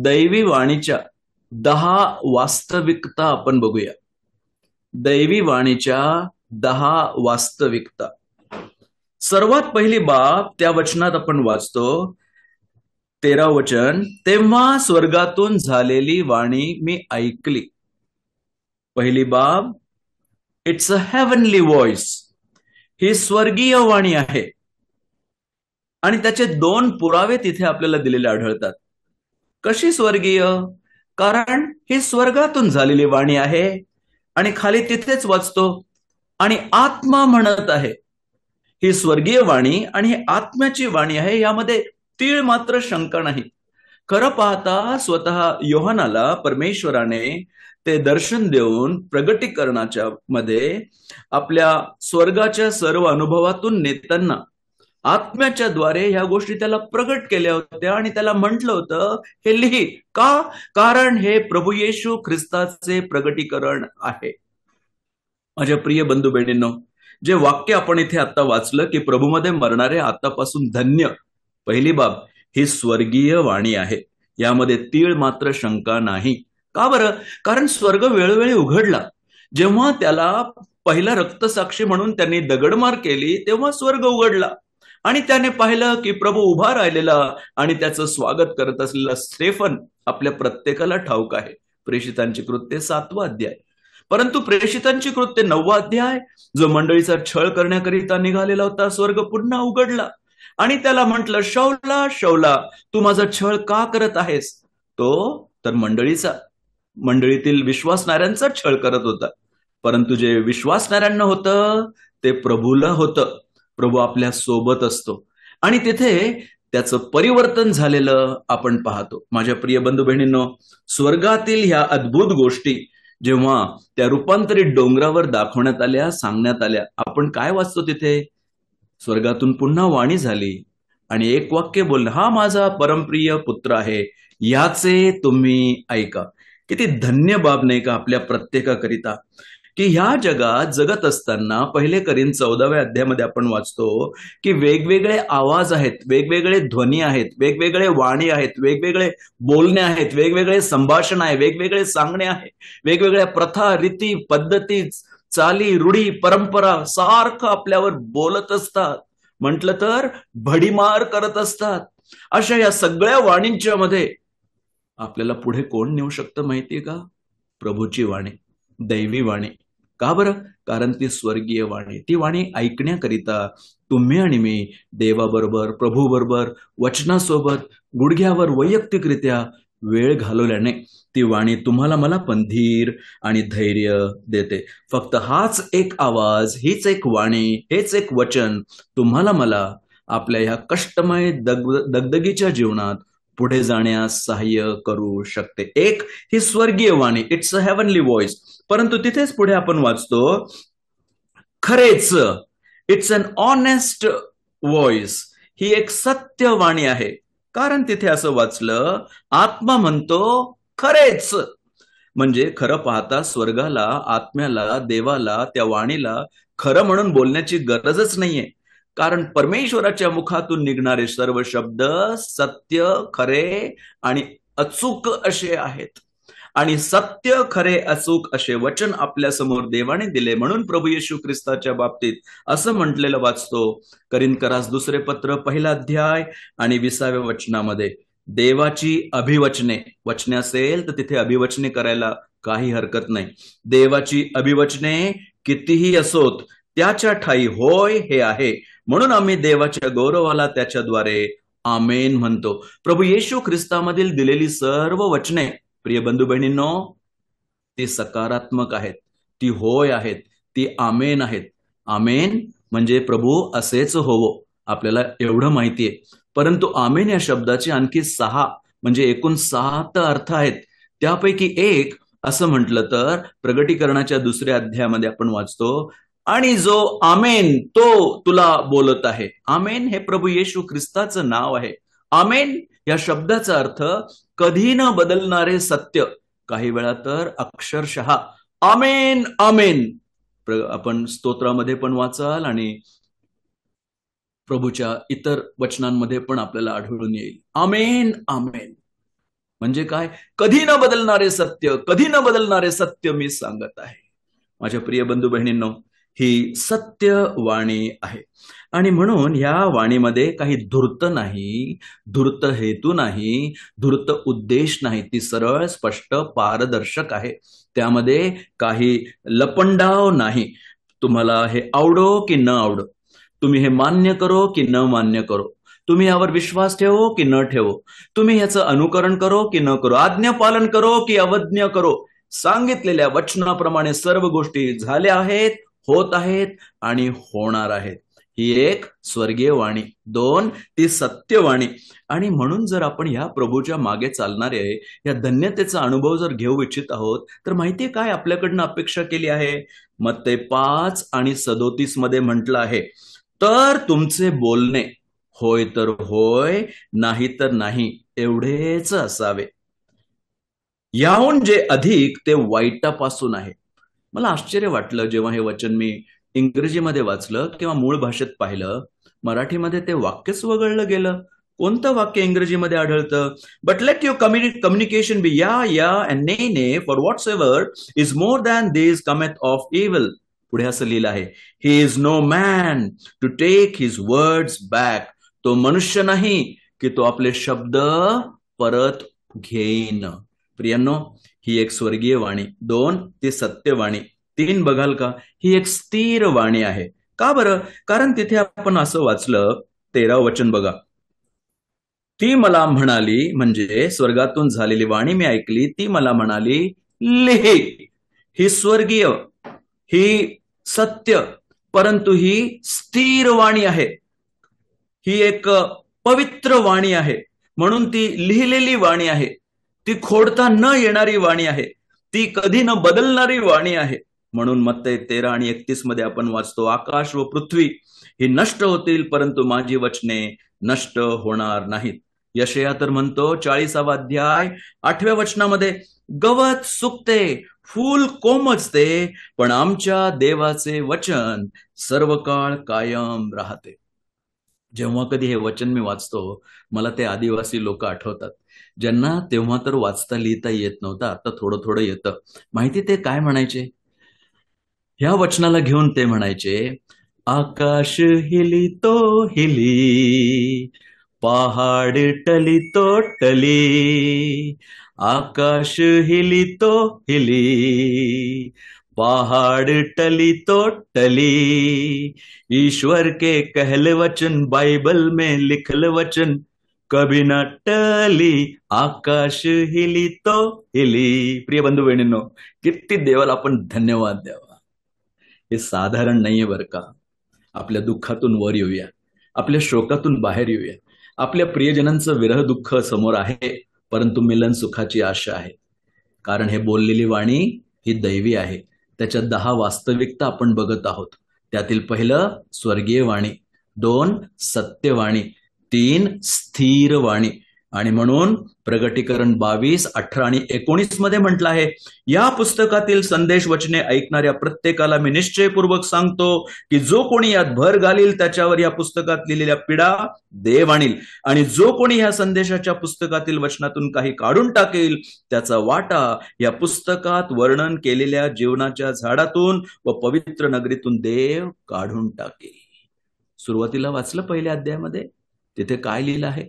दैवी वाणीच्या 10 वास्तविकता आपण बघूया. दैवी वाणीच्या 10 वास्तविकता. सर्वात पहिली बाब त्या वचनात आपण वाचतो, 13 वचन, तेव्हा स्वर्गातून झालेली वाणी मी ऐकली. पहिली बाब, इट्स अ हेवनली व्हॉइस. ही स्वर्गीय वाणी आहे आणि त्याचे 2 पुरावे तिथे आपल्याला दिलेले आढळतात. कशी स्वर्गीय? कारण ही स्वर्गातून झालेली वाणी आहे आणि खाली तिथेच वाचतो आणि आत्मा म्हणत आहे. ही स्वर्गीय वाणी आणि ही आत्म्याची वाणी आहे, यामध्ये तीळ मात्र शंका नाही. खरं पाहता स्वतः योहानाला परमेश्वराने ते दर्शन देऊन प्रगटीकरणाच्या मध्ये आपल्या स्वर्गाच्या सर्व अनुभवातून नेताना आत्म्याच्या द्वारे ह्या गोष्टी त्याला प्रगट केल्या होत्या आणि त्याला म्हटलं होतं, हे लिही. का? कारण हे प्रभू येशू ख्रिस्ताचे प्रगटीकरण आहे. माझ्या प्रिय बंधू बहिणींनो, जे वाक्य आपण इथे आता वाचलं की प्रभूमध्ये मरणारे आतापासून धन्य, पहिली बाब, ही स्वर्गीय वाणी आहे, यामध्ये तीळ मात्र शंका नाही. का बरं? कारण स्वर्ग वेळोवेळी उघडला. जेव्हा त्याला पहिला रक्तसाक्षी म्हणून त्यांनी दगडमार केली तेव्हा स्वर्ग उघडला आणि त्याने पाहिलं की प्रभू उभा राहिलेला आणि त्याचं स्वागत करत असलेला स्टेफन आपल्या प्रत्येकाला ठाऊक आहे. प्रेषितांची कृत्ये 7वा अध्याय. परंतु प्रेषितांची कृत्ये 9वा अध्याय, जो मंडळीचा छळ करण्याकरिता निघालेला होता, स्वर्ग पुन्हा उघडला आणि त्याला म्हटलं, शौला शौला, तू माझा छळ का करत आहेस? तो तर मंडळीतील विश्वासणाऱ्यांचा छळ करत होता, परंतु जे विश्वासणाऱ्यांना होतं ते प्रभूला होतं. प्रभू आपल्या सोबत असतो आणि तिथे त्याचं परिवर्तन झालेलं आपण पाहतो. माझ्या प्रिय बंधू बहिणींनो, स्वर्गातील ह्या अद्भुत गोष्टी जेव्हा त्या रूपांतरित डोंगरावर दाखवण्यात आल्या, सांगण्यात आल्या, आपण काय वाचतो तिथे? स्वर्गातून पुन्हा वाणी झाली आणि एक वाक्य बोललं, हा माझा परमप्रिय पुत्र आहे, याचे तुम्ही ऐका. किती धन्य बाब नाही का आपल्या प्रत्येकाकरिता, की ह्या जगात जगत असताना पहिले करीन 14व्या अध्यायामध्ये आपण वाचतो की वेगवेगळे आवाज आहेत, वेगवेगळे ध्वनी आहेत, वेगवेगळे वाणी आहेत, वेगवेगळे बोलणे आहेत, वेगवेगळे संभाषण आहे, वेगवेगळे सांगणे आहे, वेगवेगळ्या प्रथा, रीती, पद्धती, चाली, रूढी, परंपरा सारखं आपल्यावर बोलत असतात, म्हटलं तर भडीमार करत असतात. अशा या सगळ्या वाणींच्या मध्ये आपल्याला पुढे कोण नेऊ शकतं माहितीये का? प्रभूची वाणी, दैवी वाणी. का बरं? कारण ती स्वर्गीय वाणी. ती वाणी ऐकण्याकरिता तुम्ही आणि मी देवाबरोबर, प्रभूबरोबर, वचनासोबत गुडघ्यावर वैयक्तिकरित्या वेळ घालवल्याने ती वाणी तुम्हाला मला पण धीर आणि धैर्य देते. फक्त हाच एक आवाज, हीच एक वाणी, हेच एक वचन तुम्हाला मला आपल्या ह्या कष्टमय दगदगीच्या जीवनात पुढे जाण्यास सहाय्य करू शकते. एक ही स्वर्गीय वाणी, इट्स अ हेवनली व्हॉइस. परंतु तिथेच पुढे आपण वाचतो, खरेच, इट्स अन ऑनेस्ट व्हॉइस. ही एक सत्य वाणी आहे. कारण तिथे असं वाचलं, आत्मा म्हणतो खरेच. म्हणजे खरं पाहता स्वर्गाला, आत्म्याला, देवाला, त्या वाणीला खरं म्हणून बोलण्याची गरजच नाहीये. कारण परमेश्वराच्या मुखातून निघणारे सर्व शब्द सत्य, खरे आणि अचूक असे आहेत. आणि सत्य, खरे, अचूक असे वचन आपल्या समोर देवाने दिले. म्हणून प्रभू येशू ख्रिस्ताच्या बाबतीत असं म्हटलेलं वाचतो, करिन्थकरास 2 पत्र 1 अध्याय आणि 20व्या वचनामध्ये, देवाची अभिवचने, वचने असेल तर तिथे अभिवचने करायला काही हरकत नाही. देवाची अभिवचने कितीही असोत, त्याच्या ठाई होय हे आहे, म्हणून आम्ही देवाच्या गौरवाला त्याच्याद्वारे आमेन म्हणतो. प्रभू येशू ख्रिस्तामधील दिलेली सर्व वचने, प्रिय बंधू बहिणींनो, ती सकारात्मक आहेत, ती होय आहेत, ती आमेन आहेत. आमेन म्हणजे प्रभू असेच होवो, आपल्याला एवढं माहितीये. परंतु आमेन या शब्दाचे आणखी 6 म्हणजे एकूण 7 अर्थ आहेत. त्यापैकी एक असं म्हटलं तर प्रगटीकरणाच्या 2ऱ्या अध्यायामध्ये आपण वाचतो, आणि जो आमेन तो तुला बोलत आहे. आमेन हे प्रभू येशू ख्रिस्ताचं नाव आहे. आमेन या शब्दाचा अर्थ कधी न बदलणारे सत्य, काही वेळा तर अक्षरशः आमेन आमेन. आपण स्तोत्रामध्ये पण वाचाल आणि प्रभूच्या इतर वचनांमध्ये पण आपल्याला आढळून येईल, आमेन आमेन. म्हणजे काय? कधी न बदलणारे सत्य, कधी न बदलणारे सत्य मी सांगत आहे. माझ्या प्रिय बंधू बहिणींनो, ही सत्य वाणी आहे. आणि म्हणून ह्या वाणीमध्ये काही धूर्त नाही, धूर्त हेतू नाही, धूर्त उद्देश नाही. ती सरळ, स्पष्ट, पारदर्शक आहे. त्यामध्ये काही लपंडाव नाही. तुम्हाला हे आवडो की न आवडो, तुम्ही हे मान्य करो की न मान्य करो, तुम्ही यावर विश्वास ठेवो की न ठेवो, तुम्ही ह्याचं अनुकरण करो की न करो, आज्ञा पालन करो की अवज्ञा करो, सांगितलेल्या वचनाप्रमाणे सर्व गोष्टी झाल्या आहेत, होत आहेत आणि होणार आहेत. ही एक स्वर्गीय वाणी. दोन, ती सत्यवाणी. आणि म्हणून जर आपण ह्या प्रभूच्या मागे चालणारे या धन्यतेचा अनुभव जर घेऊ इच्छित आहोत, तर माहितीये काय आपल्याकडनं अपेक्षा केली आहे? मत्ते 5:37 मध्ये म्हटलं आहे, तर तुमचे बोलणे होय तर होय, नाही तर नाही एवढेच असावे, याहून जे अधिक ते वाईटापासून आहे. मला आश्चर्य वाटलं जेव्हा हे वचन मी इंग्रजीमध्ये वाचलं किंवा मूळ भाषेत पाहिलं. मराठीमध्ये ते वाक्यच वगळलं गेलं. कोणतं वाक्य इंग्रजीमध्ये आढळतं? But let your communication be yea yea and nay nay, for whatsoever is more than this cometh of evil. पुढे असं लिहिलं आहे, he is no man to take his words back. तो मनुष्य नाही की तो आपले शब्द परत घेईन. प्रियांनो, ही एक स्वर्गीय वाणी. दोन, ती सत्यवाणी. तीन, बघाल का, ही एक स्थिर वाणी आहे. का बरं? कारण तिथे आपण असं वाचलं, 13 वचन बघा, ती मला म्हणाली, म्हणजे स्वर्गातून झालेली वाणी मी ऐकली, ती मला म्हणाली, लिही. ही स्वर्गीय, ही सत्य, परंतु ही स्थिर वाणी आहे. ही एक पवित्र वाणी आहे. म्हणून ती लिहिलेली वाणी आहे. ती खोडता न येणारी वाणी आहे. ती कधी न बदलणारी वाणी आहे. म्हणून मत्ते 13:31 मध्ये आपण वाचतो, आकाश व पृथ्वी ही नष्ट होतील, परंतु माझी वचने नष्ट होणार नाहीत. यशया तर म्हणतो 40वा अध्याय 8व्या वचनामध्ये, गवत सुकते, फूल कोमजते, पण आमच्या देवाचे वचन सर्व काळ कायम राहते. जेव्हा कधी हे वचन मी वाचतो, मला ते आदिवासी लोक आठवतात, ज्यांना तेव्हा तर वाचता लिहिता येत नव्हतं, आता थोडं थोडं येतं. माहिती ते काय म्हणायचे? ह्या वचनाला घेऊन ते म्हणायचे, आकाश हिली तो हिली, पहाड टली तो टली, आकाश हिली तो हिली, पहाड़ टली तो टली, ईश्वर के कहले वचन, बाइबल में लिखल वचन कभी ना टली, आकाश हिली तो हिली. प्रिय बंधू बहिणींनो, किती देवाला आपण धन्यवाद द्यावा. हे साधारण नाहीये बरं का. आपल्या दुःखातून वर येऊया, आपल्या शोकातून बाहेर येऊया. आपल्या प्रियजनांचं विरह दुःख समोर आहे, परंतु मिलन सुखाची आशा आहे. कारण हे बोललेली वाणी ही दैवी आहे. त्याच्या 10 वास्तविकता आपण बघत आहोत. त्यातील पहिलं स्वर्गीय वाणी, 2 सत्यवाणी, 3 स्थिर वाणी. आणि म्हणून प्रगटीकरण 22:18 आणि 19 मध्ये म्हटलं आहे, या पुस्तकातील संदेश वचने ऐकणाऱ्या प्रत्येकाला मी निश्चयपूर्वक सांगतो की जो कोणी यात भर घालील त्याच्यावर या पुस्तकात लिहिलेल्या पिढा देव आणील, आणि जो कोणी या संदेशाच्या पुस्तकातील वचनातून काही काढून टाकेल त्याचा वाटा या पुस्तकात वर्णन केलेल्या जीवनाच्या झाडातून व पवित्र नगरीतून देव काढून टाकेल. सुरुवातीला वाचलं पहिल्या अध्यायामध्ये, तिथे काय लिहिलं आहे?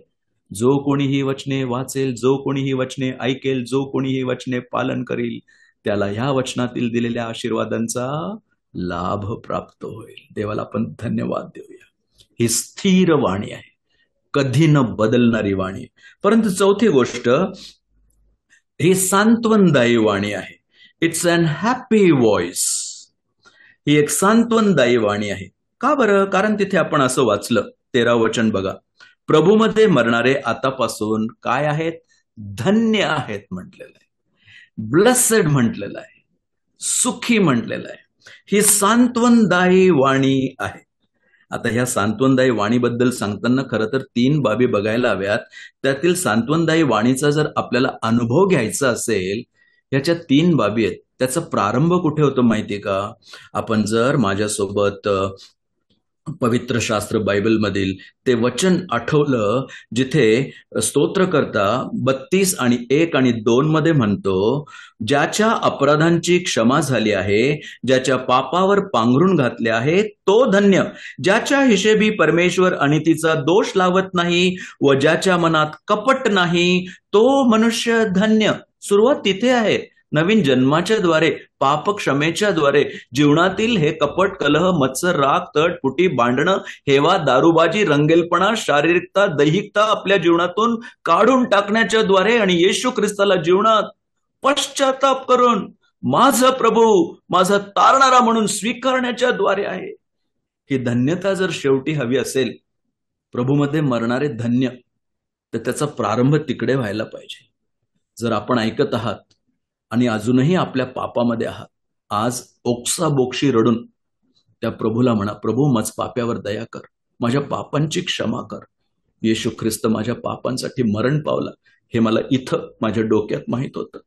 जो कोणी ही वचने वाचेल, जो कोणी ही वचने ऐकेल, जो कोणी ही वचने पालन करील, त्याला ह्या वचनातील दिलेल्या आशीर्वादांचा लाभ प्राप्त होईल. देवाला आपण धन्यवाद देऊया. ही स्थिर वाणी आहे, कधी न बदलणारी वाणी. परंतु चौथी गोष्ट, ही सांत्वनदायी वाणी आहे. It's an happy voice. ही एक सांत्वनदायी वाणी आहे. का बरं? कारण तिथे आपण असं वाचलं, 13 वचन बघा, प्रभूमध्ये मरणारे आतापासून काय आहेत? धन्य आहेत म्हटलेलं आहे, ब्लेसेड म्हटलेलं आहे, सुखी म्हटलेलं आहे. ही सांत्वनदायी वाणी आहे. आता ह्या सांत्वनदायी वाणीबद्दल सांगताना खरं तर 3 बाबी बघायला हव्यात. त्यातील सांत्वनदायी वाणीचा जर आपल्याला अनुभव घ्यायचा असेल, याच्या 3 बाबी आहेत. त्याचा प्रारंभ कुठे होतो माहितीये का? आपण जर माझ्यासोबत पवित्र शास्त्र बायबलमधील ते वचन आठवलं, जिथे स्तोत्रकर्ता 32 आणि 1 आणि 2 मध्ये म्हणतो, ज्याच्या अपराधांची क्षमा झाली आहे, ज्याच्या पापावर पांघरून घातले आहे, तो धन्य. ज्याच्या हिशेबी परमेश्वर अनितीचा दोष लावत नाही व ज्याच्या मनात कपट नाही, तो मनुष्य धन्य. सुरुवात तिथे आहे. नवीन जन्माच्या द्वारे, पाप क्षमेच्या द्वारे जीवनातील हे कपट, कलह, मत्सर, राग, तट, फुटी, भांडणं, हेवा, दारूबाजी, रंगेलपणा, शारीरिकता, दैहिकता आपल्या जीवनातून काढून टाकण्याच्या द्वारे आणि येशू ख्रिस्ताला जीवनात पश्चाताप करून माझा प्रभू, माझा तारणारा म्हणून स्वीकारण्याच्या द्वारे आहे. ही धन्यता जर शेवटी हवी असेल, प्रभूमध्ये मरणारे धन्य, तर त्याचा प्रारंभ तिकडे व्हायला पाहिजे. जर आपण ऐकत आहात आणि अजूनही आपल्या पापामध्ये आहात, आज ओक्साबोक्षी रडून त्या प्रभूला म्हणा, प्रभू माझ पाप्यावर दया कर, माझ्या पापांची क्षमा कर. येशू ख्रिस्त माझ्या पापांसाठी मरण पावला, हे मला इथं माझ्या डोक्यात माहित होतं,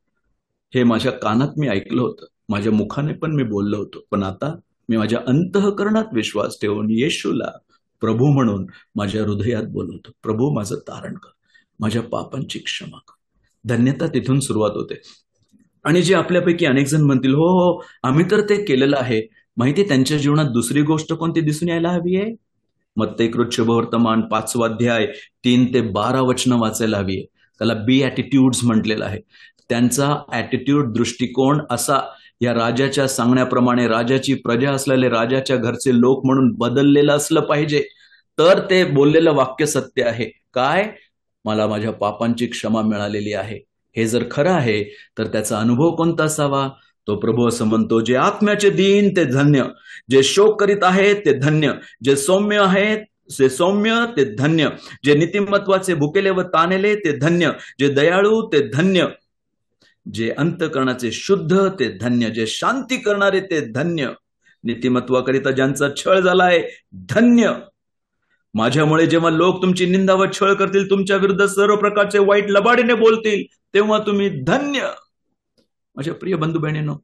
हे माझ्या कानात मी ऐकलं होतं, माझ्या मुखाने पण मी बोललो होतो, पण आता मी माझ्या अंतःकरणात विश्वास ठेवून येशूला प्रभू म्हणून माझ्या हृदयात बोलवतो. प्रभू माझं तारण कर, माझ्या पापांची क्षमा कर. धन्यता तिथून सुरुवात होते. आणि जे आपल्यापैकी अनेक जण म्हणतील, हो हो आम्ही तर ते केलेलं आहे, माहिती त्यांच्या जीवनात दुसरी गोष्ट कोणती दिसून यायला हवी आहे? मत्तेकृत शुभवर्तमान 5 अध्याय 3 ते 12 वचनं वाचायला हवी आहे. त्याला बी ॲटिट्यूड्स म्हटलेलं आहे. त्यांचा ॲटिट्यूड, दृष्टिकोन असा या राजाच्या सांगण्याप्रमाणे, राजाची प्रजा असलेले, राजाच्या घरचे लोक म्हणून बदललेलं असलं पाहिजे, तर ते बोललेलं वाक्य सत्य आहे. काय? मला माझ्या पापांची क्षमा मिळालेली आहे. हे जर खरं आहे तर त्याचा अनुभव कोणता असावा? तो प्रभू असं म्हणतो, जे आत्म्याचे दीन ते धन्य, जे शोक करीत आहेत ते धन्य, जे सौम्य आहेत जे सौम्य ते धन्य, जे नीतिमत्वाचे भुकेले व तानेले ते धन्य, जे दयाळू ते धन्य, जे अंतःकरणाचे शुद्ध ते धन्य, जे शांती करणारे ते धन्य, नीतिमत्वाकरिता ज्यांचा छळ झालाय धन्य. माझ्यामुळे जेव्हा लोक तुमची निंदा व छळ करतील, तुमच्या विरुद्ध सर्व प्रकारचे वाईट लबाडीने बोलतील, तेव्हा तुम्ही धन्य. माझ्या प्रिय बंधू बहिणींनो,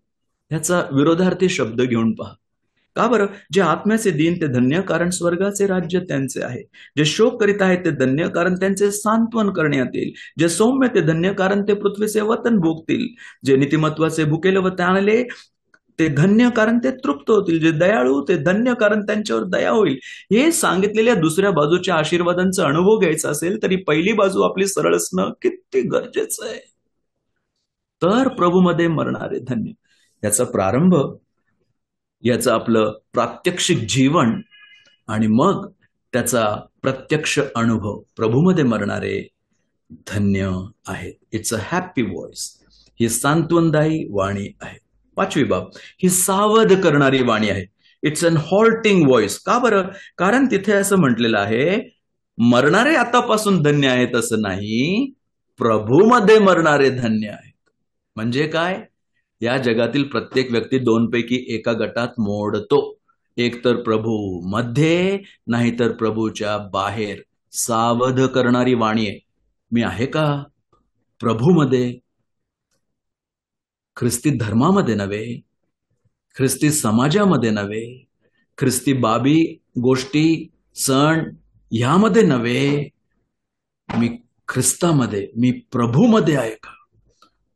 ह्याचा विरोधार्थी शब्द घेऊन पहा. का बरं? जे आत्म्याचे दीन ते धन्य, कारण स्वर्गाचे राज्य त्यांचे आहे. जे शोक करीत आहेत ते धन्य, कारण त्यांचे सांत्वन करण्यात येईल. जे सौम्य ते धन्य, कारण ते पृथ्वीचे वतन भोगतील. जे नीतिमत्वाचे भुकेले व ताणले ते धन्य, कारण ते तृप्त होतील. जे दयाळू ते धन्य, कारण त्यांच्यावर दया होईल. हे सांगितलेल्या दुसऱ्या बाजूच्या आशीर्वादांचा अनुभव घ्यायचा असेल तरी पहिली बाजू आपली सरळ असणं किती गरजेचं आहे. तर प्रभूमध्ये मरणारे धन्य, याचा प्रारंभ, याचं आपलं प्रात्यक्षिक जीवन आणि मग त्याचा प्रत्यक्ष अनुभव. प्रभूमध्ये मरणारे धन्य आहेत. It's a happy voice. ही सांत्वनदायी वाणी आहे. 5वी बाब, ही सावध करणारी वाणी आहे. It's an halting voice. का बरं? कारण तिथे असं म्हटलेलं आहे, मरणारे आतापासून धन्य आहेत असं नाही, प्रभूमध्ये मरणारे धन्य आहेत. म्हणजे काय? या जगातील प्रत्येक व्यक्ती 2 पैकी एका गटात मोडतो. एक तर प्रभू मध्ये, नाहीतर प्रभूच्या बाहेर. सावध करणारी वाणी आहे. मी आहे का प्रभूमध्ये? ख्रिस्ती धर्मामध्ये नव्हे, ख्रिस्ती समाजामध्ये नव्हे, ख्रिस्ती बाबी गोष्टी सण ह्यामध्ये नव्हे, मी ख्रिस्तामध्ये, मी प्रभूमध्ये आहे का?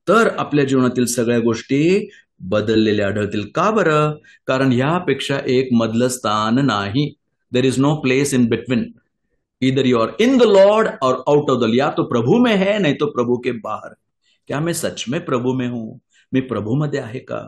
तर आपल्या जीवनातील सगळ्या गोष्टी बदललेल्या आढळतील. का बरं? कारण ह्यापेक्षा एक मधलं स्थान नाही. There is no place in between. Either you are in the Lord or out of the, या तो प्रभू में है, नहीं तो प्रभू के बाहर. क्या मैं सच में प्रभू में हूं? मी प्रभूमध्ये आहे का?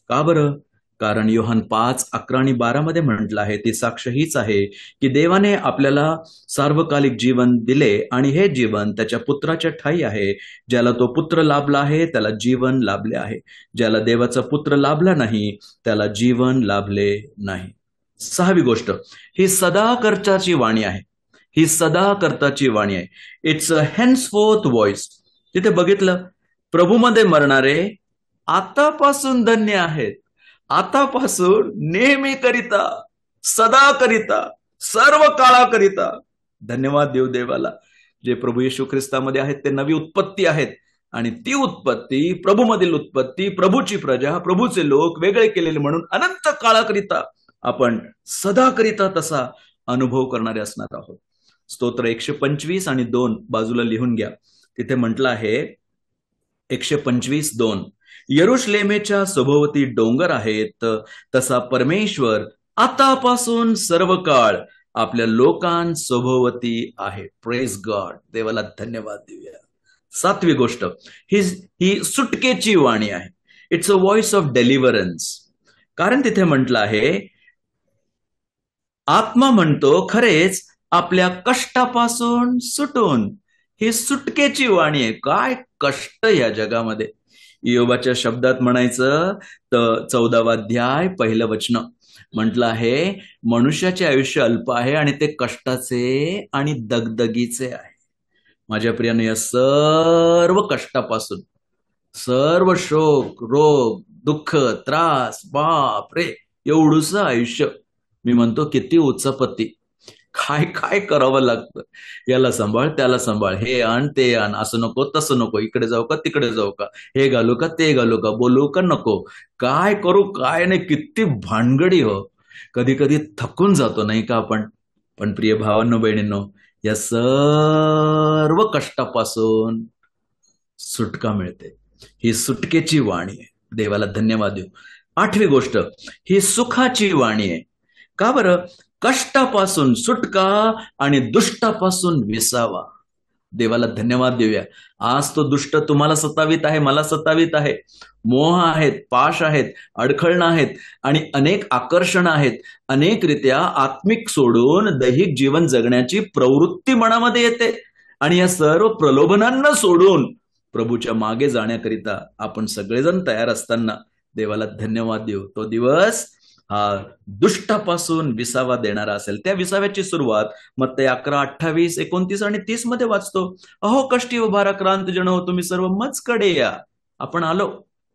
का बरं? कारण योहान 5:11 आणि 12 मध्ये म्हटलं आहे, ती साक्ष हीच आहे की देवाने आपल्याला सार्वकालिक जीवन दिले आणि हे जीवन त्याच्या पुत्राच्या ठायी आहे. ज्याला तो पुत्र लाभला आहे त्याला जीवन लाभले आहे. ज्याला देवाचा पुत्र लाभला नाही त्याला जीवन लाभले नाही. 6वी गोष्ट, ही सदा करताची वाणी आहे. ही सदा करताची वाणी आहे. It's a henceforth voice. तिथे बघितलं, प्रभूमध्ये मरणारे आतापासून धन्य आहेत. आतापासून, नेहमी करिता, सदा करिता, सर्व काळाकरिता. धन्यवाद देव देवाला. जे प्रभू येशू ख्रिस्तामध्ये आहेत ते नवी उत्पत्ती आहेत. आणि ती उत्पत्ती, प्रभूमधील उत्पत्ती, प्रभूची प्रजा, प्रभूचे लोक वेगळे केलेले म्हणून अनंत काळाकरिता आपण सदाकरिता तसा अनुभव करणारे असणार आहोत. स्तोत्र 125 आणि 2 बाजूला लिहून घ्या. तिथे म्हटलं आहे 125:2, यरुशलेमेच्या सभोवती डोंगर आहेत, तसा परमेश्वर आतापासून सर्व काळ आपल्या लोकांसभोवती आहे. Praise God. देवाला धन्यवाद देऊया. 7वी गोष्ट, ही सुटकेची वाणी आहे. It's a voice of deliverance. कारण तिथे म्हटलं आहे, आत्मा म्हणतो खरेच आपल्या कष्टापासून सुटून. ही सुटकेची वाणी आहे. काय कष्ट या जगामध्ये. इयोबाच्या शब्दात म्हणायचं तर 14वा अध्याय 1 वचन म्हटलं आहे, मनुष्याचे आयुष्य अल्प आहे आणि ते कष्टाचे आणि दगदगीचे आहे. माझ्या प्रियाने, या सर्व कष्टापासून, सर्व शोक, रोग, दुःख, त्रास, बाप रे, एवढूस आयुष्य. मी म्हणतो किती उच्चपती. काय काय करावं लागतं. याला सांभाळ, त्याला सांभाळ, हे आण ते आण, असं नको तसं नको, इकडे जाऊ का तिकडे जाऊ का, हे घालू का ते घालू का, बोलू का नको, काय करू काय नाही, किती भानगडी हो. कधी कधी थकून जातो नाही का आपण. पण प्रिय भावांनो बहिणींनो, या सर्व कष्टापासून सुटका मिळते. ही सुटकेची वाणी आहे. देवाला धन्यवाद देऊ. 8वी गोष्ट, ही सुखाची वाणी आहे. का बरं? कष्टापासून सुटका आणि दुष्टापासून विसावा. देवाला धन्यवाद देऊया. आज तो दुष्ट तुम्हाला सतावित आहे, मला सतावित आहे. मोह आहेत, पाश आहेत, अडखळणं आहेत आणि अनेक आकर्षण आहेत. अनेकरित्या आत्मिक सोडून दैहिक जीवन जगण्याची प्रवृत्ती मनामध्ये येते आणि या सर्व प्रलोभनांना सोडून प्रभूच्या मागे जाण्याकरिता आपण सगळेजण तयार असताना देवाला धन्यवाद देऊ. तो दिवस हा दुष्टापासून विसावा देणारा असेल. त्या विसाव्याची सुरुवात मत्ती 11, 28, 29 आणि 30 मध्ये वाचतो. अहो कष्टी व भाराक्रांत जन हो, तुम्ही सर्व मजकडे या. आपण आलो,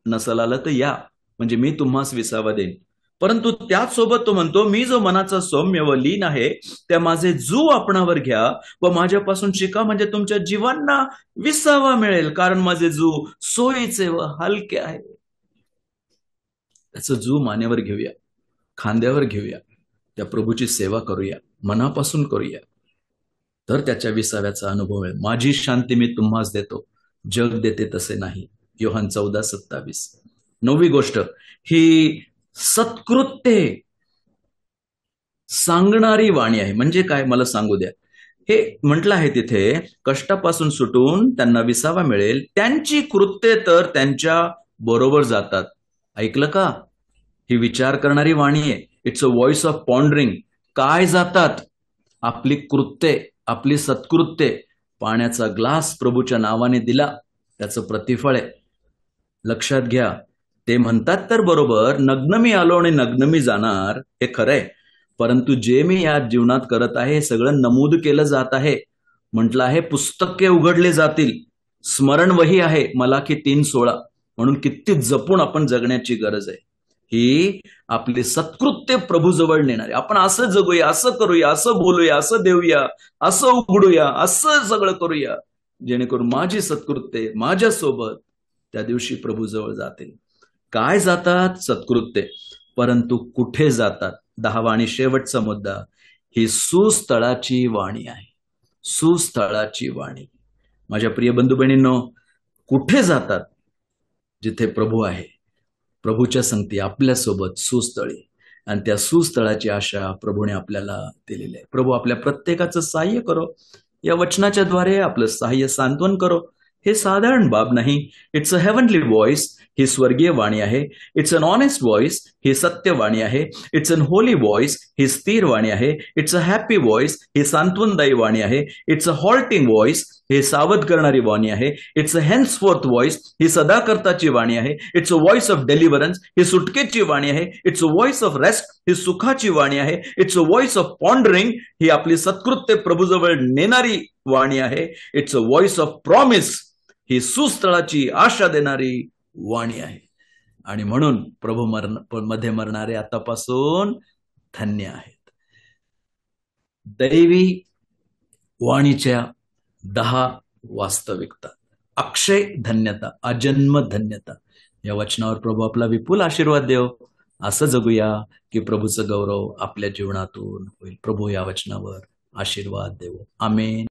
नसल आलं तर या, म्हणजे मी तुम्हास विसावा देईन. परंतु त्याचसोबत तो म्हणतो, मी जो मनाचा सौम्य व लीन आहे, त्या माझे जू आपणावर घ्या व माझ्यापासून शिका, म्हणजे तुमच्या जीवांना विसावा मिळेल. कारण माझे जू सोयीचे व हलके आहे. त्याचं जू मानेवर घेऊया, खांद्यावर घेऊया, त्या प्रभूची सेवा करूया, मनापासून करूया, तर त्याच्या विसाव्याचा अनुभव आहे. माझी शांती मी तुम्हास देतो, जग देते तसे नाही. योहान 14:27. 9वी गोष्ट, ही सत्कृत्ये सांगणारी वाणी आहे. म्हणजे काय मला सांगू द्या. हे म्हटलं आहे तिथे, कष्टापासून सुटून त्यांना विसावा मिळेल, त्यांची कृत्ये तर त्यांच्या बरोबर जातात. ऐकलं का? ही विचार करणारी वाणी आहे. It's a voice of pondering. काय जातात? आपली कृत्ये, आपली सत्कृत्ये. पाण्याचा ग्लास प्रभूच्या नावाने दिला, त्याचं प्रतिफळ आहे. लक्षात घ्या. ते म्हणतात तर बरोबर, नग्न मी आलो आणि नग्न मी जाणार, हे खरंय. परंतु जे मी या जीवनात करत आहे हे सगळं नमूद केलं जात आहे. म्हटलं आहे, पुस्तके उघडले जातील. स्मरणवही आहे मलाकी 3:16. म्हणून किती जपून आपण जगण्याची गरज आहे. ही आपली सत्कृत्य प्रभूजवळ नेणारे. आपण असं जगूया, असं करूया, असं बोलूया, असं देऊया, असं उघडूया, असं सगळं करूया, जेणेकरून माझी सत्कृत्य माझ्यासोबत त्या दिवशी प्रभूजवळ जातील. काय जातात? सत्कृत्य. परंतु कुठे जातात? 10वा आणि शेवटचा मुद्दा, ही सुस्थळाची वाणी आहे. सुस्थळाची वाणी. माझ्या प्रिय बंधू बहिणींनो, कुठे जातात? जिथे प्रभू आहे, प्रभूच्या संगती आपल्यासोबत सुस्थळी. आणि त्या सुस्थळाची आशा प्रभूने आपल्याला दिलेली आहे. प्रभू आपल्या प्रत्येकाचं सहाय्य करो. या वचनाच्या द्वारे आपलं सहाय्य सांत्वन करो. हे साधारण बाब नाही. It's a heavenly voice. ही स्वर्गीय वाणी आहे. It's an honest voice. ही सत्य वाणी आहे. It's an holy voice. ही स्थिर वाणी आहे. It's a happy voice. ही सांत्वनदायी वाणी आहे. It's a halting voice. ही सावध करणारी वाणी आहे. It's a henceforth voice. ही सदाकर्ताची वाणी आहे. It's a voice of deliverance. ही सुटकेची वाणी आहे. It's a voice of rest. ही सुखाची वाणी आहे. It's a voice of pondering. ही आपली सत्कृत्य प्रभूजवळ नेणारी वाणी आहे. It's a voice of promise. ही सुस्थळाची आशा देणारी वाणी आहे. आणि म्हणून प्रभू मध्ये मरणारे आतापासून धन्य आहेत. दैवी वाणीच्या 10 वास्तविकता. अक्षय धन्यता, अजन्म धन्यता. या वचनावर प्रभू आपला विपुल आशीर्वाद देव. असं जगूया की प्रभूचं गौरव आपल्या जीवनातून होईल. प्रभू या वचनावर आशीर्वाद देवो. आमेन.